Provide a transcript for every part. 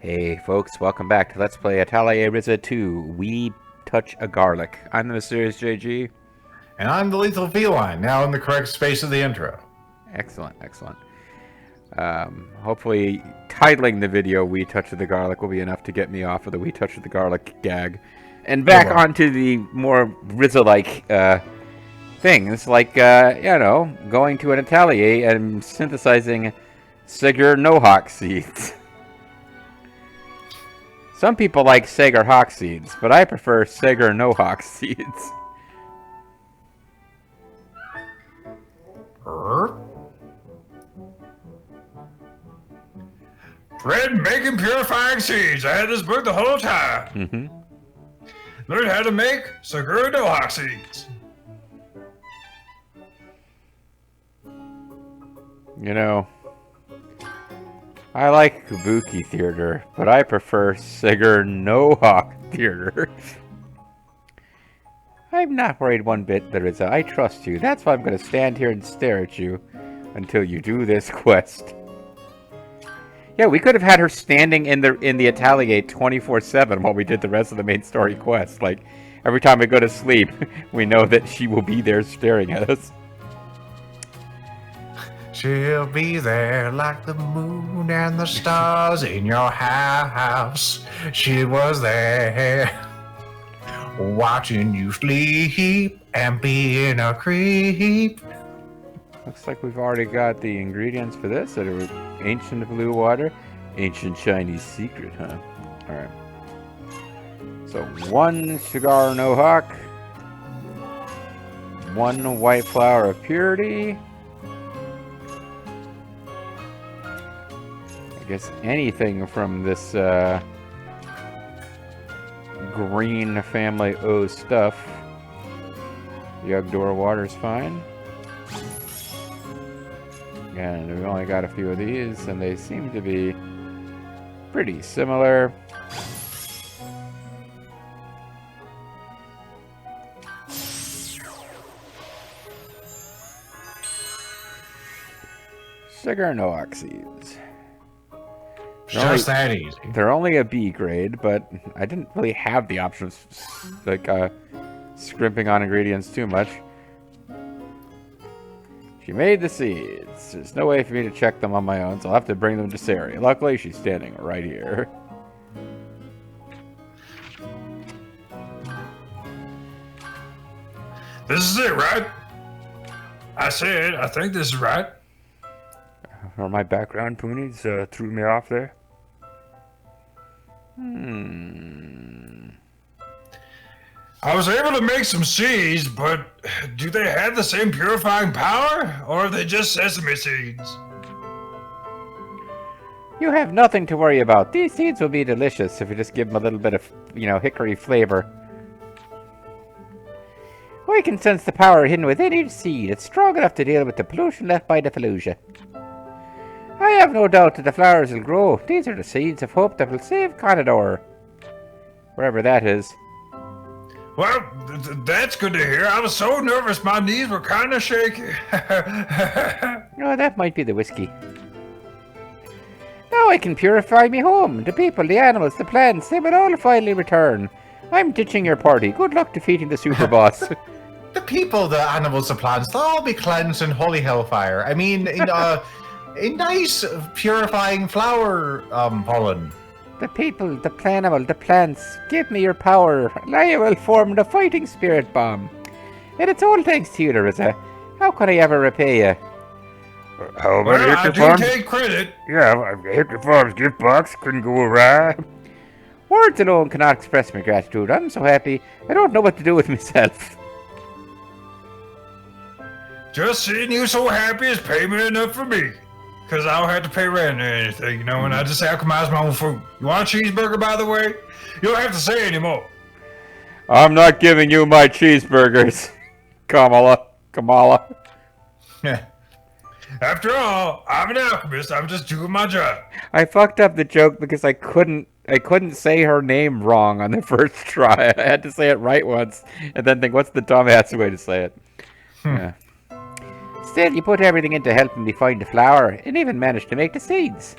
Hey folks, welcome back to Let's Play Atelier Ryza 2, We Touch a Garlic. I'm the Mysterious JG. And I'm the Lethal Feline, now in the correct space of the intro. Excellent, excellent. Hopefully titling the video We Touch the Garlic will be enough to get me off of the We Touch the Garlic gag. And back onto the more Ryza-like things, like, going to an atelier and synthesizing Sigur Nohawk seeds. Some people like Sagar Hawk seeds, but I prefer Sagar Nohawk seeds. Fred making purifying seeds. I had this book the whole time. Learn how to make Sagar Nohawk seeds. You know, I like Kabuki theater, but I prefer Sigur Nohawk theater. I'm not worried one bit, Ryza. I trust you. That's why I'm going to stand here and stare at you until you do this quest. Yeah, we could have had her standing in the atelier 24/7 while we did the rest of the main story quest. Like, every time we go to sleep, we know that she will be there staring at us. She'll be there like the moon and the stars in your house. She was there watching you sleep and being a creep. Looks like we've already got the ingredients for this. That are ancient blue water, ancient Chinese secret, huh? Alright. So 1 Cigar Nohawk, 1 white flower of purity. I guess anything from this green family O stuff. Yugdor water's fine. And we've only got a few of these, and they seem to be pretty similar. Cigar Nohawk seeds. Just that easy. They're only a B grade, but I didn't really have the option of like scrimping on ingredients too much. She made the seeds. There's no way for me to check them on my own, so I'll have to bring them to Sari. Luckily, she's standing right here. This is it, right? I think this is right. Or my background ponies threw me off there. I was able to make some seeds, but do they have the same purifying power, or are they just sesame seeds? You have nothing to worry about. These seeds will be delicious if you just give them a little bit of, hickory flavor. We can sense the power hidden within each seed. It's strong enough to deal with the pollution left by the Fallujah. I have no doubt that the flowers will grow. These are the seeds of hope that will save Conador. Wherever that is. Well, that's good to hear. I was so nervous my knees were kind of shaky. Oh, that might be the whiskey. Now I can purify me home. The people, the animals, the plants, they will all finally return. I'm ditching your party. Good luck defeating the super boss. The people, the animals, the plants, they'll all be cleansed in holy hellfire. I mean, in a nice purifying flower pollen. The people, the animal, the plants, give me your power, and I will form the fighting spirit bomb. And it's all thanks to you, Ryza. How can I ever repay you? How about I do take credit. Yeah, Hickory Farms gift box couldn't go awry. Words alone cannot express my gratitude. I'm so happy, I don't know what to do with myself. Just seeing you so happy is payment enough for me. Because I don't have to pay rent or anything, and I just alchemize my own food. You want a cheeseburger, by the way? You don't have to say anymore. I'm not giving you my cheeseburgers, Kamala. After all, I'm an alchemist. I'm just doing my job. I fucked up the joke because I couldn't say her name wrong on the first try. I had to say it right once, and then think, what's the dumbass way to say it? Yeah. Still, you put everything into helping me find the flower, and even managed to make the seeds.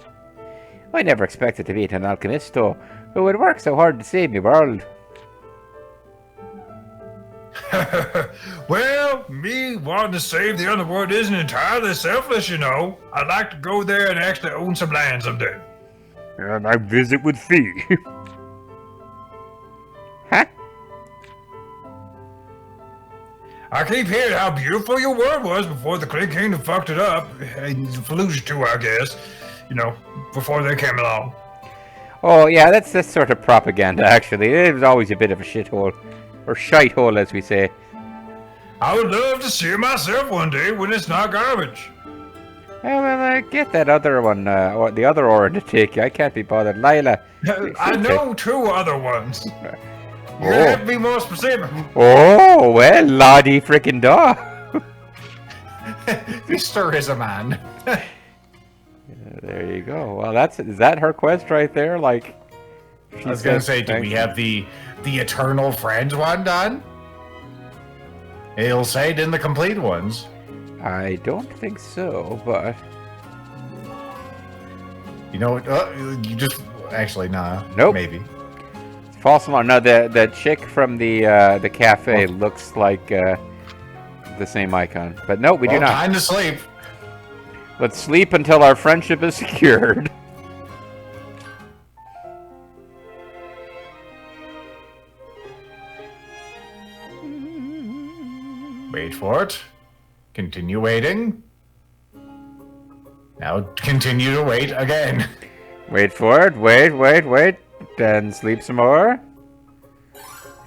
I never expected to meet an alchemisto who would work so hard to save me world. Well, me wanting to save the underworld isn't entirely selfish, you know. I'd like to go there and actually own some land someday. And I visit with fee. Huh? I keep hearing how beautiful your world was before the Clay Kingdom fucked it up. And Fallujah too, I guess. You know, before they came along. Oh, yeah, that's sort of propaganda, actually. It was always a bit of a shithole. Or shithole, as we say. I would love to see it myself one day when it's not garbage. Well, get that other one, or the other Aura to take you. I can't be bothered. Lila. I know two other ones. Oh. You have to be more specific. Oh, well, Lottie frickin' da. Mister is a man. There you go. Well, is that her quest right there? Like, I was gonna say, do we have the Eternal Friends one done? It'll say it in the complete ones. I don't think so, but You know, you just actually nah. Nope. Maybe. false alarm. No, the chick from the cafe looks like the same icon, but no, we do not. Time to sleep. Let's sleep until our friendship is secured. Wait for it. Continue waiting. Now continue to wait again. Wait for it. Wait. Then sleep some more.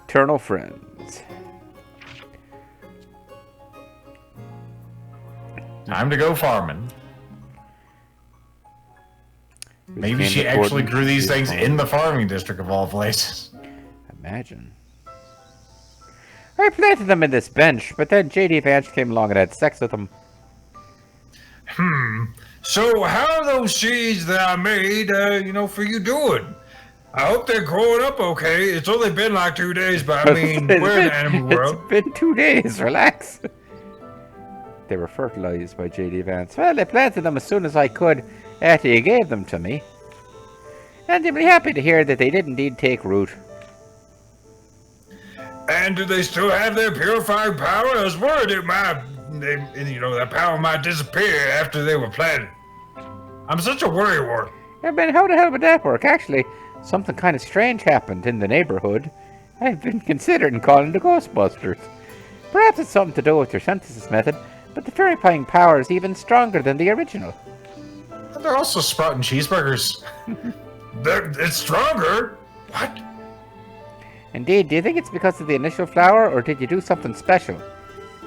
Eternal friends. Time to go farming. Maybe she actually grew these things in the farming district of all places. Imagine. I planted them in this bench, but then J.D. Vance came along and had sex with them. So how are those seeds that I made, for you doing? I hope they're growing up okay. It's only been like 2 days, but I mean, we're in the animal world. It's been 2 days, relax. They were fertilized by J.D. Vance. Well, I planted them as soon as I could after you gave them to me. And you'll be happy to hear that they did indeed take root. And do they still have their purifying power? I was worried that power might disappear after they were planted. I'm such a worrywart. Yeah, but how the hell would that work? Actually, something kind of strange happened in the neighborhood. I've been considering calling the Ghostbusters. Perhaps it's something to do with your synthesis method, but the purifying power is even stronger than the original. They're also sprouting cheeseburgers. It's stronger? What? Indeed, do you think it's because of the initial flower, or did you do something special?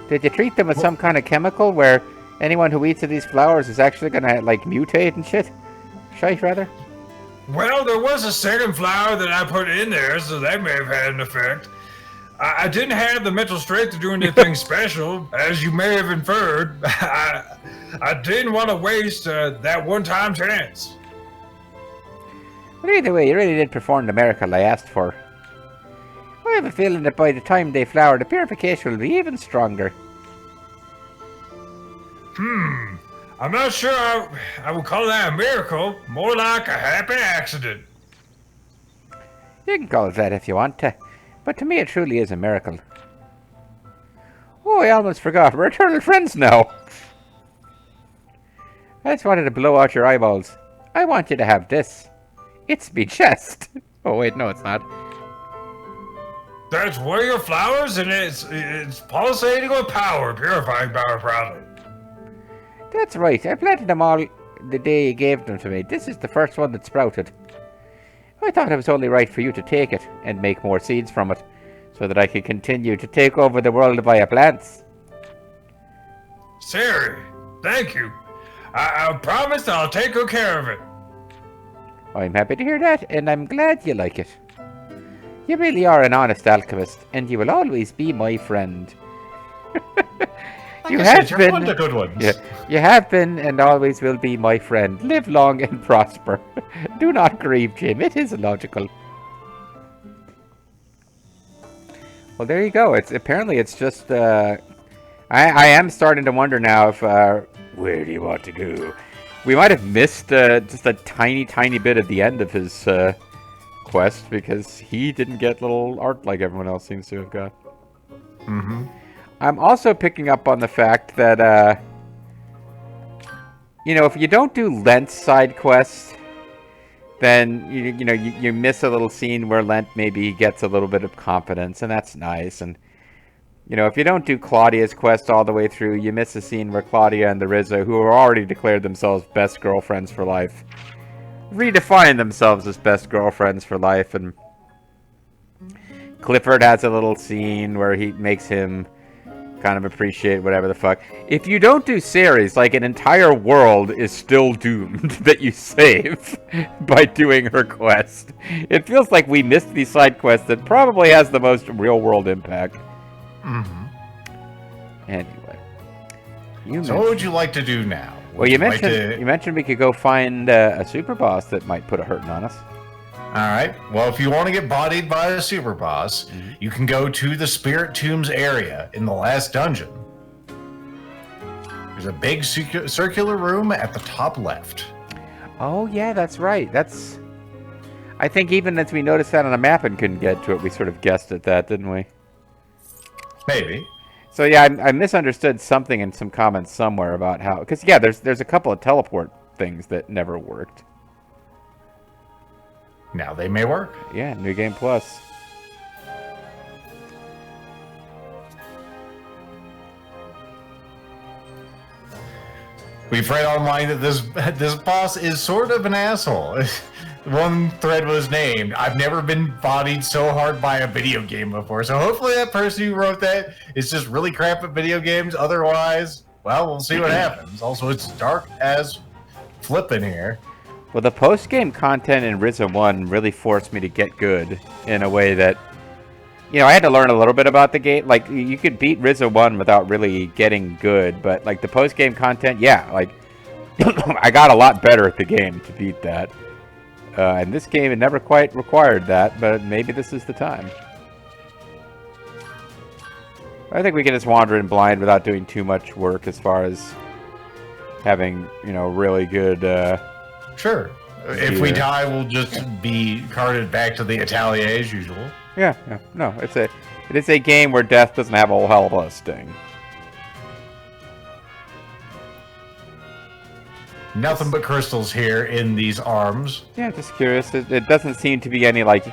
Did you treat them with some kind of chemical where anyone who eats of these flowers is actually gonna, mutate and shit? Shite, rather? Well, there was a second flower that I put in there, so that may have had an effect. I didn't have the mental strength to do anything special, as you may have inferred. I didn't want to waste that one-time chance. But either way, you really did perform the miracle I asked for. I have a feeling that by the time they flower, the purification will be even stronger. I'm not sure I would call that a miracle. More like a happy accident. You can call it that if you want to, but to me it truly is a miracle. Oh, I almost forgot. We're eternal friends now. I just wanted to blow out your eyeballs. I want you to have this. It's me chest. Oh wait, no, it's not. That's one of your flowers, and it's pulsating with power, purifying power, probably. That's right. I planted them all the day you gave them to me. This is the first one that sprouted. I thought it was only right for you to take it and make more seeds from it, so that I could continue to take over the world via plants. Siri, thank you. I promise I'll take good care of it. I'm happy to hear that, and I'm glad you like it. You really are an honest alchemist, and you will always be my friend. You have been one of the good ones. Yeah, you have been and always will be my friend. Live long and prosper. Do not grieve, Jim. It is illogical. Well, there you go. It's just. I am starting to wonder now if where do you want to go? We might have missed just a tiny bit at the end of his quest because he didn't get little art like everyone else seems to have got. Mm-hmm. I'm also picking up on the fact that, you know, if you don't do Lent's side quests, then you miss a little scene where Lent maybe gets a little bit of confidence, and that's nice. And you know, if you don't do Claudia's quest all the way through, you miss a scene where Claudia and the Ryza, who are already declared themselves best girlfriends for life, redefine themselves as best girlfriends for life. And Clifford has a little scene where he makes him kind of appreciate whatever the fuck. If you don't do Ceres, like, an entire world is still doomed that you save by doing her quest. It feels like we missed the side quest that probably has the most real-world impact. Mm-hmm. Anyway. So what would you like to do now? Well, you mentioned we could go find a super boss that might put a hurting on us. Alright, well, if you want to get bodied by a super boss, you can go to the Spirit Tombs area in the last dungeon. There's a big circular room at the top left. Oh, yeah, that's right. I think even as we noticed that on a map and couldn't get to it, we sort of guessed at that, didn't we? Maybe. So, yeah, I misunderstood something in some comments somewhere about how... Because, yeah, there's a couple of teleport things that never worked. Now they may work. Yeah, New Game Plus. We've read online that this boss is sort of an asshole. One thread was named, "I've never been bodied so hard by a video game before." So hopefully that person who wrote that is just really crap at video games. Otherwise, well, we'll see what happens. Also, it's dark as flippin' here. Well, the post-game content in Ryza 1 really forced me to get good in a way that, you know, I had to learn a little bit about the game. Like, you could beat Ryza 1 without really getting good, but, like, the post-game content, yeah, like, I got a lot better at the game to beat that. And this game, it never quite required that, but maybe this is the time. I think we can just wander in blind without doing too much work as far as having, you know, really good... Sure. If we die, we'll just be carted back to the Atelier as usual. Yeah. No, it is a game where death doesn't have a whole hell of a sting. Nothing but crystals here in these arms. Yeah, just curious. It doesn't seem to be any, like,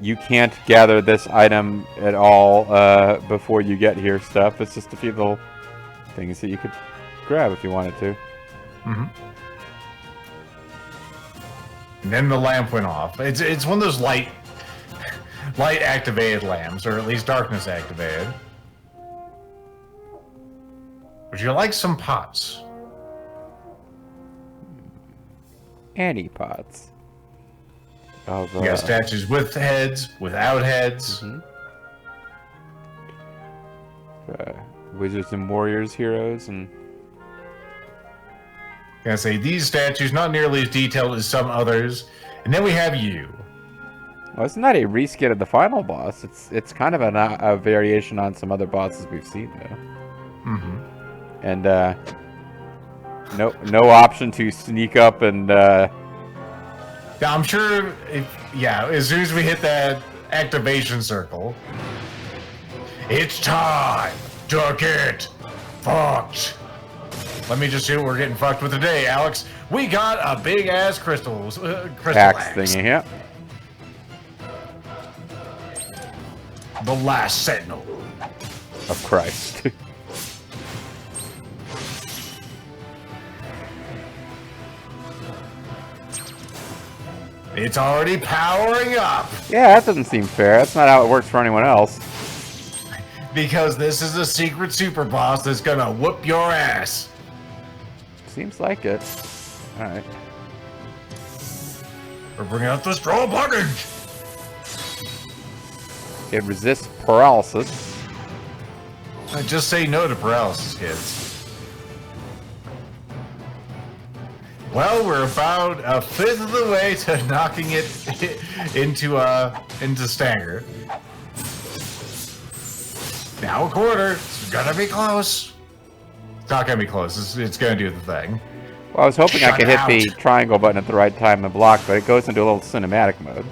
you can't gather this item at all before you get here stuff. It's just a few little things that you could grab if you wanted to. Mm-hmm. And then the lamp went off. It's one of those light activated lamps, or at least darkness activated. Would you like some pots? Any pots. Of, You got statues with heads, without heads. Mm-hmm. Wizards and warriors heroes, and Gonna say these statues not nearly as detailed as some others, and then we have you. well, it's not a reskin of the final boss. It's kind of a variation on some other bosses we've seen though. Mm-hmm. And no option to sneak up and Now, I'm sure, as soon as we hit that activation circle, it's time to get fucked. Let me just see what we're getting fucked with today, Alex. We got a big-ass crystal axe axe. thingy. Yeah. The last sentinel. Of Christ. It's already powering up. Yeah, that doesn't seem fair. That's not how it works for anyone else. Because this is a secret super boss that's gonna whoop your ass. Seems like it. Alright. We're bringing out the straw package. It resists paralysis. Just say no to paralysis, kids. Well, we're about a fifth of the way to knocking it into stagger. Now a quarter. It's gonna be close. It's not gonna be close. It's gonna do the thing. Well, I was hoping I Shut could hit out. the triangle button at the right time and block, but it goes into a little cinematic mode.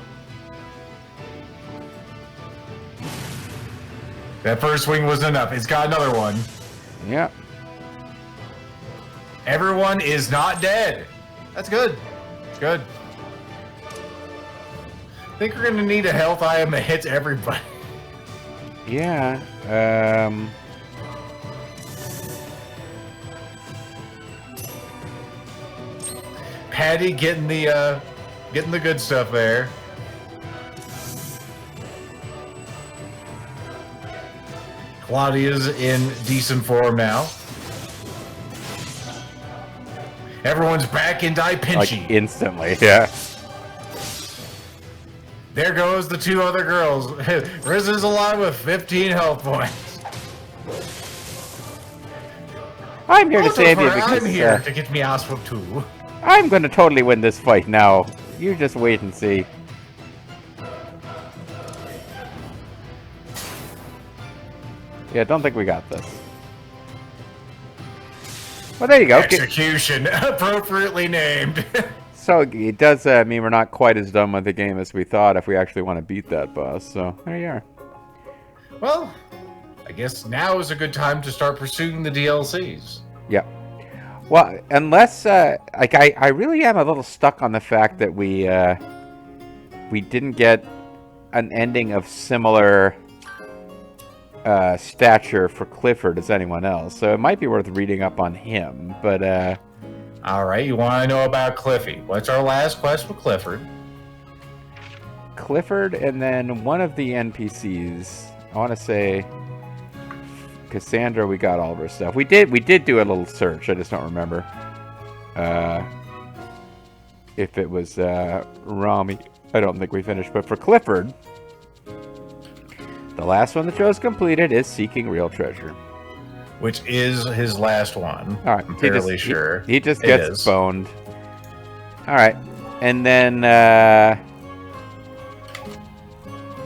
That first swing wasn't enough. It's got another one. Yeah. Everyone is not dead. That's good. It's good. I think we're gonna need a health item that hits everybody. Yeah. Patty getting the good stuff there. Claudia's in decent form now. Everyone's back in like Pinchy. instantly, yeah. There goes the two other girls. Ryza's alive with 15 health points. I'm here to save you I'm because here to get me ass whooped too. I'm going to totally win this fight now. You just wait and see. Yeah, don't think we got this. Well, there you go. Execution, appropriately named. So it does mean we're not quite as done with the game as we thought if we actually want to beat that boss. So there you are. Well, I guess now is a good time to start pursuing the DLCs. Yeah. Well, unless like I really am a little stuck on the fact that we didn't get an ending of similar stature for Clifford as anyone else. So it might be worth reading up on him. But all right, you want to know about Cliffy? What's our last quest with Clifford? Clifford, and then one of the NPCs. I want to say Cassandra. We got all of her stuff. We did do a little search. I just don't remember if it was Rami. I don't think we finished. But for Clifford, the last one the show's completed is Seeking Real Treasure, Which is his last one. all right. I'm fairly sure. He just It gets is. boned. All right, and then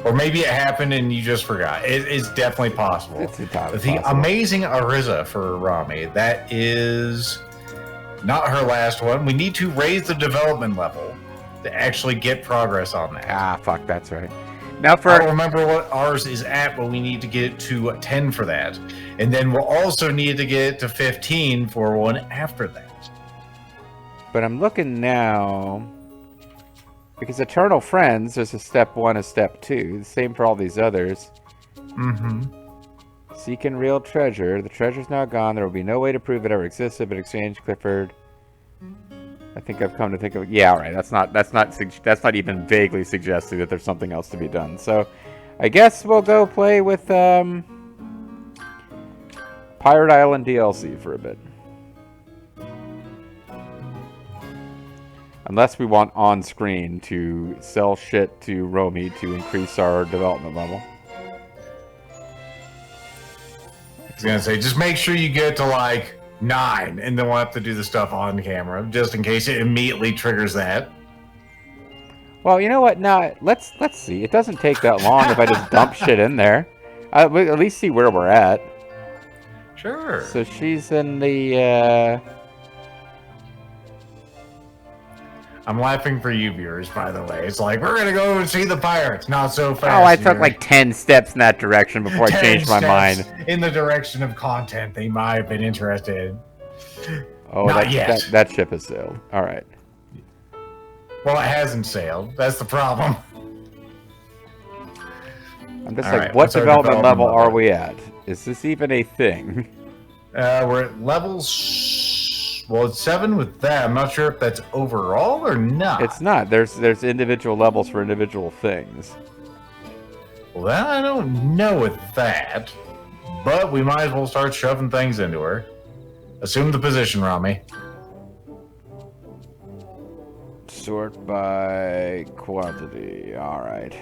Or maybe it happened and you just forgot. It's definitely possible. it's entirely The possible. amazing Ryza for Rami. That is not her last one. We need to raise the development level to actually get progress on that. Ah, fuck, that's right. Now I don't for remember what ours is at, but we need to get it to 10 for that. And then we'll also need to get it to 15 for one after that. but I'm looking now because Eternal Friends, there's a step 1, a step 2. The same for all these others. Mm-hmm. Seeking Real Treasure. The treasure's now gone. There will be no way to prove it ever existed, but exchange Clifford. I think I've come to think of. Yeah, all right. That's not even vaguely suggesting that there's something else to be done. So, I guess we'll go play with Pirate Island DLC for a bit. Unless we want on screen to sell shit to Romy to increase our development level. I was gonna say, just make sure you get to like 9, and then we'll have to do the stuff on camera, just in case it immediately triggers that. Well, you know what? Now let's see. It doesn't take that long if I just dump shit in there. We'll at least see where we're at. Sure. So she's in the. I'm laughing for you viewers, by the way. It's like, we're gonna go and see the pirates. Not so fast. Oh, I took viewers. like 10 steps in that direction before I 10 changed my steps mind. in the direction of content they might have been interested in. Oh, Not yet. that ship has sailed. All right. Well, it hasn't sailed. That's the problem. I'm just All like, right, what what's our development level development are we at? Is this even a thing? We're at levels. Well, it's 7 with that. I'm not sure if that's overall or not. It's not. There's individual levels for individual things. Well, that I don't know with that. But we might as well start shoving things into her. Assume the position, Rami. Sort by quantity. All right.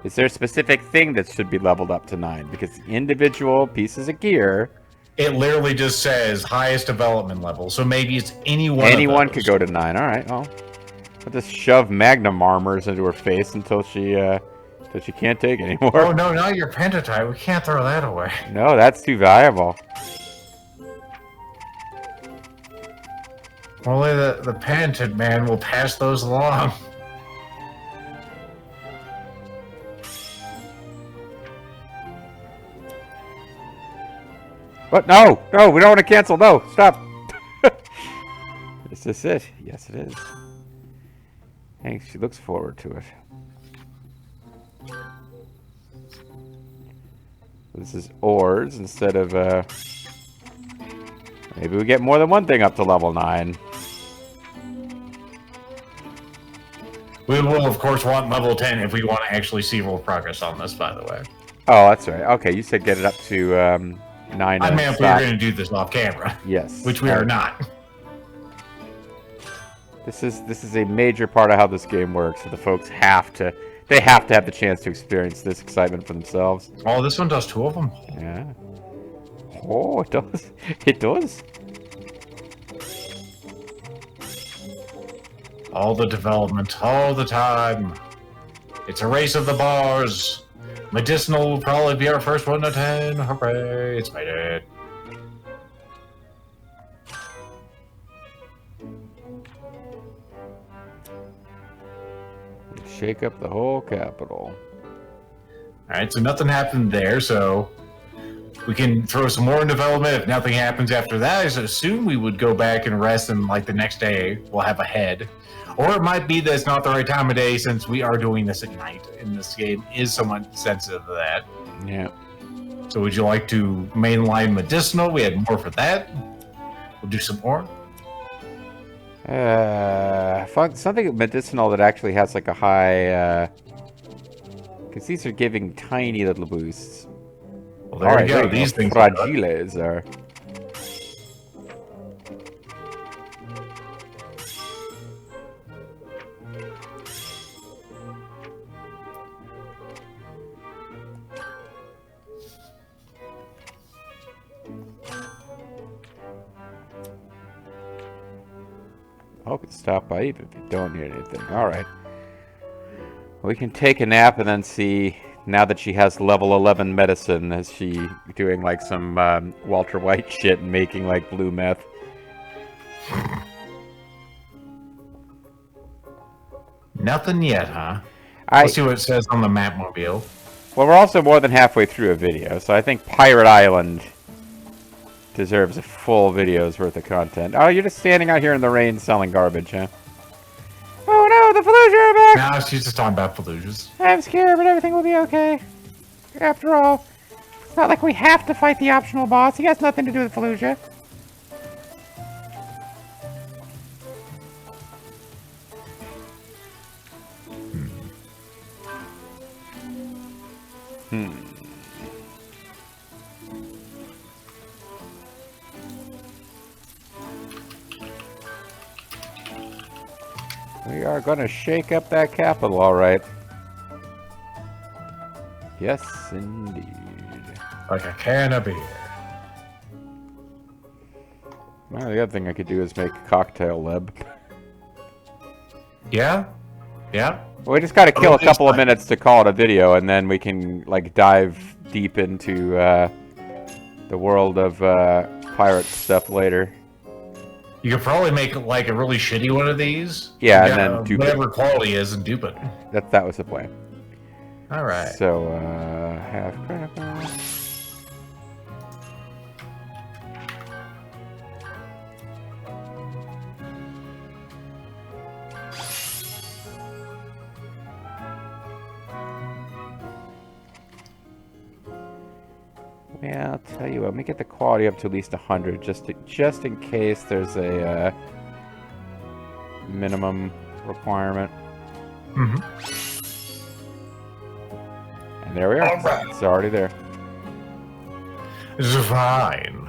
Is there a specific thing that should be leveled up to 9? Because individual pieces of gear, It literally just says highest development level, so maybe it's anyone. anyone could go to 9. All right, well, I'll just shove magnum armors into her face until she So she can't take anymore. Oh no, not your pentatite. We can't throw that away. No, that's too valuable. Only the penitent man will pass those along. What? No! No, we don't want to cancel. No, stop. Is this it? Yes, it is. Thanks. She looks forward to it. This is ores instead of, maybe we get more than one thing up to level 9. We will, of course, want level 10 if we want to actually see real progress on this, by the way. Oh, that's right. Okay, you said get it up to, 9. I mean, if we were going to do this off camera. Yes. Which we are not. This is a major part of how this game works. So the folks have to have the chance to experience this excitement for themselves. Oh, this one does 2 of them. Yeah. Oh, it does. It does. All the development, all the time. It's a race of the bars. Medicinal will probably be our first 1 to 10. Hooray! It's made it. Shake up the whole capital. Alright, so nothing happened there, so we can throw some more in development. If nothing happens after that, I assume we would go back and rest, and like the next day we'll have a head. Or it might be that it's not the right time of day since we are doing this at night, and this game is somewhat sensitive to that. Yeah. So would you like to mainline medicinal? We had more for that. We'll do some more. Something medicinal that actually has like a high, because these are giving tiny little boosts. Well, there we go. These things fragiles are. Oh, we can stop by even if you don't need anything. Alright. We can take a nap and then see, now that she has level 11 medicine, is she doing like some Walter White shit and making like blue meth? Nothing yet, huh? Let's see what it says on the Mapmobile. Well, we're also more than halfway through a video, so I think Pirate Island deserves a full video's worth of content. Oh, you're just standing out here in the rain selling garbage, huh? Oh no, the Fallujah are back! No, she's just talking about Fallujahs. I'm scared, but everything will be okay. After all, it's not like we have to fight the optional boss. He has nothing to do with Fallujah. We are going to shake up that capital, all right. Yes, indeed. Like a can of beer. Well, the other thing I could do is make a cocktail lib. Yeah? Yeah? Well, we just got to kill a couple of minutes to call it a video, and then we can, like, dive deep into the world of pirate stuff later. You could probably make like a really shitty one of these. Yeah, and then dupe whatever it. quality is and dupe it. That was the plan. All right. So, half critical. Yeah, I'll tell you what. Let me get the quality up to at least 100, just in case there's a minimum requirement. Mm-hmm. And there we are. All right. It's already there. It's fine.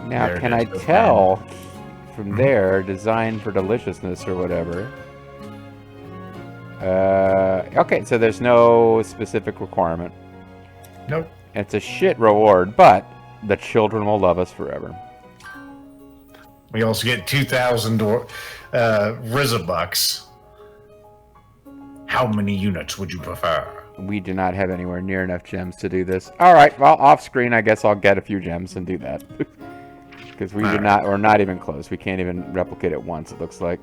Now, There it can I is, tell from there, designed for deliciousness or whatever? Okay, so there's no specific requirement. Nope. It's a shit reward, but the children will love us forever. We also get 2,000 Ryza bucks. How many units would you prefer? We do not have anywhere near enough gems to do this. Alright, well, off screen, I guess I'll get a few gems and do that. Because we're not even close. We can't even replicate it once, it looks like.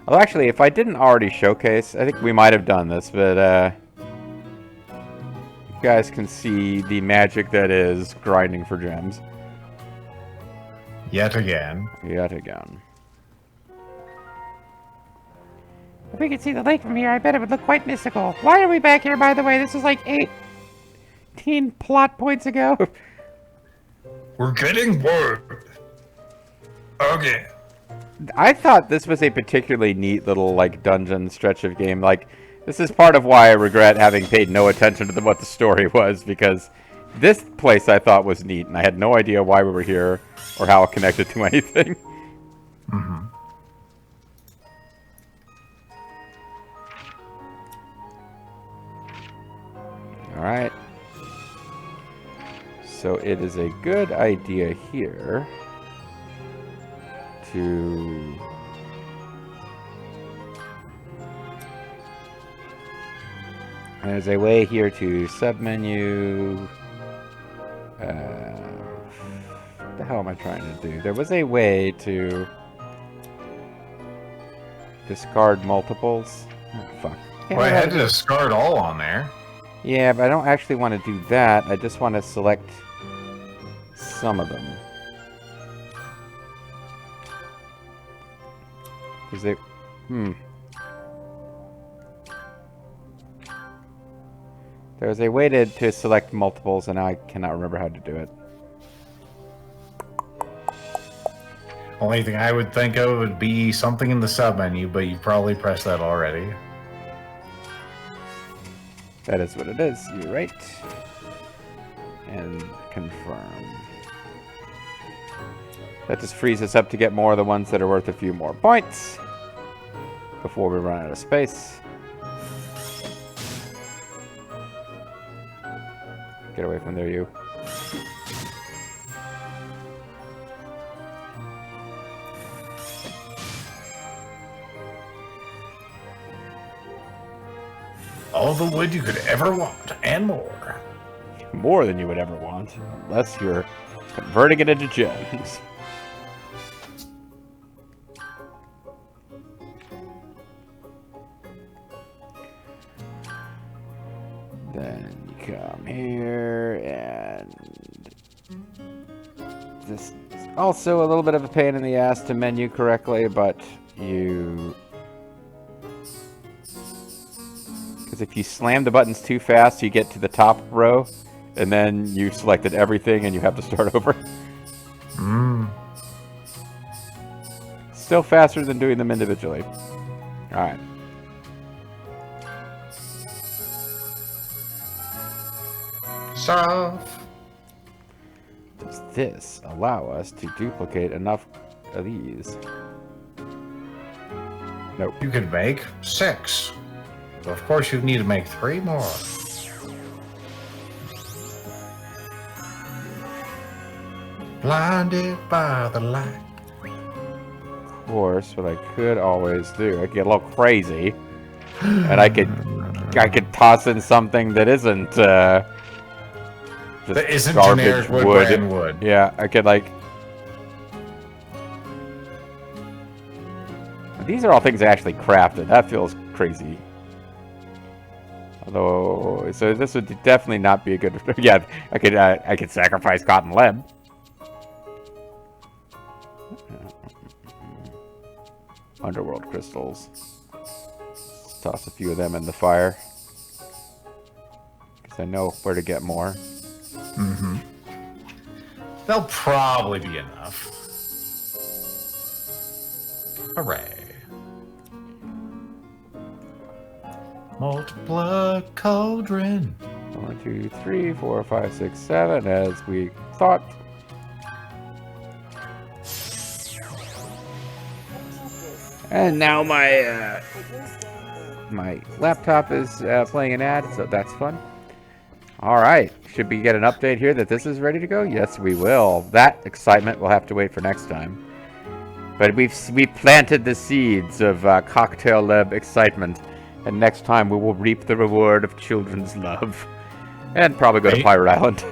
Well, actually, if I didn't already showcase, I think we might have done this, but, you guys can see the magic that is grinding for gems. Yet again. Yet again. If we could see the lake from here, I bet it would look quite mystical. Why are we back here, by the way? This is like 18 plot points ago. We're getting word. Okay. I thought this was a particularly neat little, like, dungeon stretch of game. Like, this is part of why I regret having paid no attention to what the story was, because this place I thought was neat, and I had no idea why we were here or how it connected to anything. Mm-hmm. Alright. So it is a good idea here to... There's a way here to submenu... what the hell am I trying to do? There was a way to discard multiples. Oh, fuck. Well, I had to discard all on there. Yeah, but I don't actually want to do that. I just want to select some of them. Is it... There's a way to select multiples, and I cannot remember how to do it. Only thing I would think of would be something in the submenu, but you probably pressed that already. That is what it is. You're right. And confirm. That just frees us up to get more of the ones that are worth a few more points before we run out of space. Get away from there, you. All the wood you could ever want, and more. More than you would ever want, unless you're converting it into gems. Then you come here, and this is also a little bit of a pain in the ass to menu correctly, but you... Because if you slam the buttons too fast, you get to the top row, and then you selected everything, and you have to start over. Still faster than doing them individually. Alright. Stuff. Does this allow us to duplicate enough of these? Nope. You could make 6. So of course you need to make 3 more. Blinded by the light. Of course, what I could always do, I could get a little crazy, and I could toss in something that isn't just That isn't garbage generic wood, wood. brand wood. Yeah, I could like. These are all things I actually crafted. That feels crazy. Although, so this would definitely not be a good. Yeah, I could sacrifice cotton lead. Underworld crystals. Let's toss a few of them in the fire. Because I know where to get more. Mm-hmm. They'll probably be enough. Hooray. Multiply cauldron. 1, 2, 3, 4, 5, 6, 7, as we thought. And now my my laptop is playing an ad, so that's fun. All right. Should we get an update here that this is ready to go? Yes, we will. That excitement will have to wait for next time. But we've planted the seeds of Cocktail Lab excitement, and next time we will reap the reward of children's love, and probably go to Pirate Island.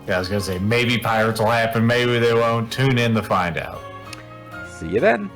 Yeah, I was gonna say maybe pirates will happen, maybe they won't. Tune in to find out. See you then.